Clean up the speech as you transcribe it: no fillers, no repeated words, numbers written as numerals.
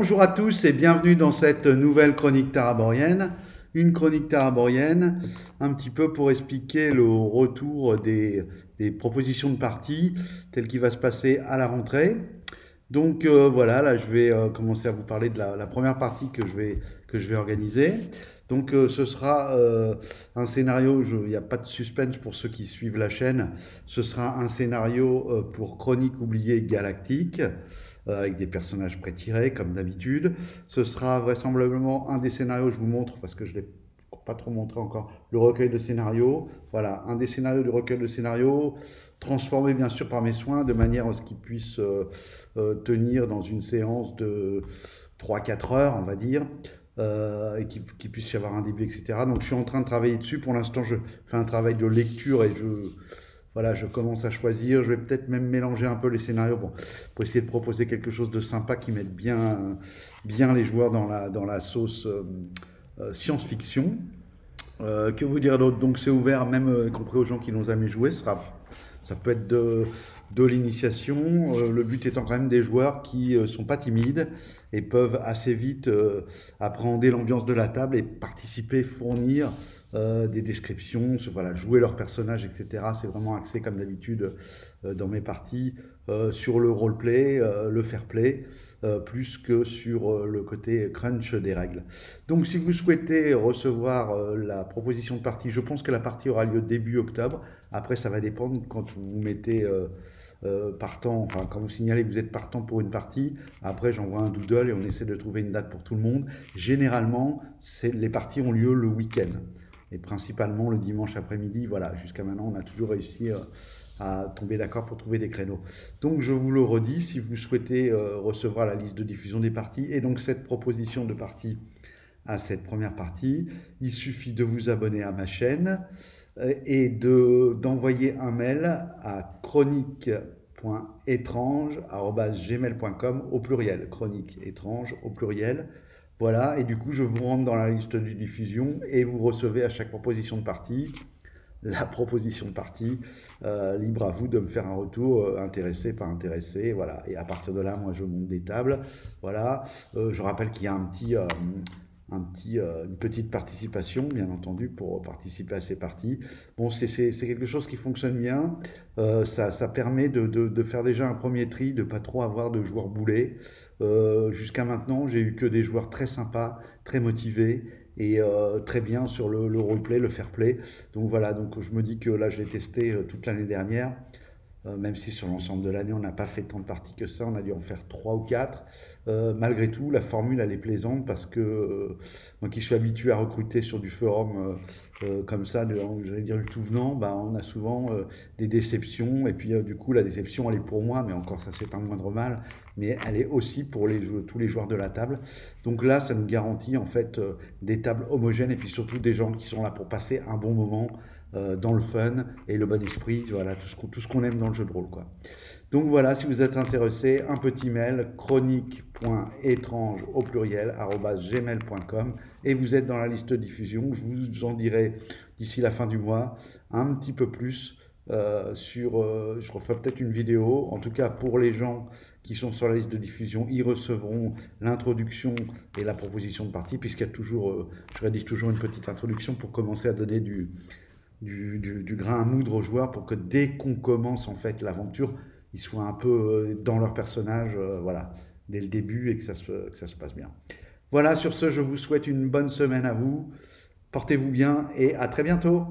Bonjour à tous et bienvenue dans cette nouvelle chronique taraborienne. Une chronique taraborienne, un petit peu pour expliquer le retour des propositions de parti tel qu'il va se passer à la rentrée. Donc voilà, là je vais commencer à vous parler de la première partie que je vais organiser. Donc ce sera un scénario, il n'y a pas de suspense pour ceux qui suivent la chaîne, ce sera un scénario pour Chronique oubliée galactique, avec des personnages pré-tirés comme d'habitude. Ce sera vraisemblablement un des scénarios, je vous montre parce que je ne l'ai pas trop montré encore, le recueil de scénarios. Voilà, un des scénarios du recueil de scénarios, transformé bien sûr par mes soins, de manière à ce qu'il puisse tenir dans une séance de 3-4 heures, on va dire, et qu'il puisse y avoir un début, etc. Donc je suis en train de travailler dessus. Pour l'instant, je fais un travail de lecture et voilà, je commence à choisir. Je vais peut-être même mélanger un peu les scénarios pour essayer de proposer quelque chose de sympa qui mette bien les joueurs dans la sauce science-fiction. Que vous dire d'autre? Donc c'est ouvert même, y compris aux gens qui n'ont jamais joué. Ça peut être de l'initiation. Le but étant quand même des joueurs qui sont pas timides et peuvent assez vite appréhender l'ambiance de la table et participer, fournir des descriptions, voilà, jouer leur personnage, etc. C'est vraiment axé comme d'habitude dans mes parties sur le roleplay, le fair play, plus que sur le côté crunch des règles. Donc si vous souhaitez recevoir la proposition de partie, je pense que la partie aura lieu début octobre. Après ça va dépendre quand vous vous mettez partant, enfin quand vous signalez que vous êtes partant pour une partie, après j'envoie un doodle et on essaie de trouver une date pour tout le monde. Généralement, les parties ont lieu le week-end et principalement le dimanche après-midi. Voilà, jusqu'à maintenant on a toujours réussi à tomber d'accord pour trouver des créneaux. Donc je vous le redis, si vous souhaitez recevoir la liste de diffusion des parties et donc cette proposition de partie à cette première partie, il suffit de vous abonner à ma chaîne et d'envoyer un mail à chronique.étrange@gmail.com au pluriel, chronique étrange au pluriel. Voilà, et du coup je vous rentre dans la liste de diffusion et vous recevez à chaque proposition de partie la proposition de partie, libre à vous de me faire un retour, intéressé, pas intéressé, voilà. Et à partir de là, moi, je monte des tables, voilà. Je rappelle qu'il y a une petite participation, bien entendu, pour participer à ces parties. Bon, c'est quelque chose qui fonctionne bien. Ça permet de faire déjà un premier tri, de pas trop avoir de joueurs boulets. Jusqu'à maintenant, j'ai eu que des joueurs très sympas, très motivés et très bien sur le roleplay, le fair play. Donc voilà, donc je me dis que là, je l'ai testé toute l'année dernière. Même si sur l'ensemble de l'année, on n'a pas fait tant de parties que ça, on a dû en faire 3 ou 4. Malgré tout, la formule, elle est plaisante parce que moi qui suis habitué à recruter sur du forum comme ça, j'allais dire du tout venant, bah, on a souvent des déceptions. Et puis du coup, la déception, elle est pour moi, mais encore ça, c'est un moindre mal, mais elle est aussi pour tous les joueurs de la table. Donc là, ça nous garantit en fait des tables homogènes et puis surtout des gens qui sont là pour passer un bon moment dans le fun et le bon esprit, voilà, tout ce qu'on aime dans le jeu de rôle, quoi. Donc voilà, si vous êtes intéressé, un petit mail, chronique.étrange au pluriel, @gmail.com, et vous êtes dans la liste de diffusion. Je vous en dirai d'ici la fin du mois un petit peu plus je referai peut-être une vidéo, en tout cas pour les gens qui sont sur la liste de diffusion, ils recevront l'introduction et la proposition de partie, puisqu'il y a toujours, je rédige toujours une petite introduction pour commencer à donner du grain à moudre aux joueurs pour que dès qu'on commence en fait l'aventure, ils soient un peu dans leur personnage, voilà, dès le début et que ça se passe bien. Voilà, sur ce, je vous souhaite une bonne semaine à vous, portez-vous bien et à très bientôt.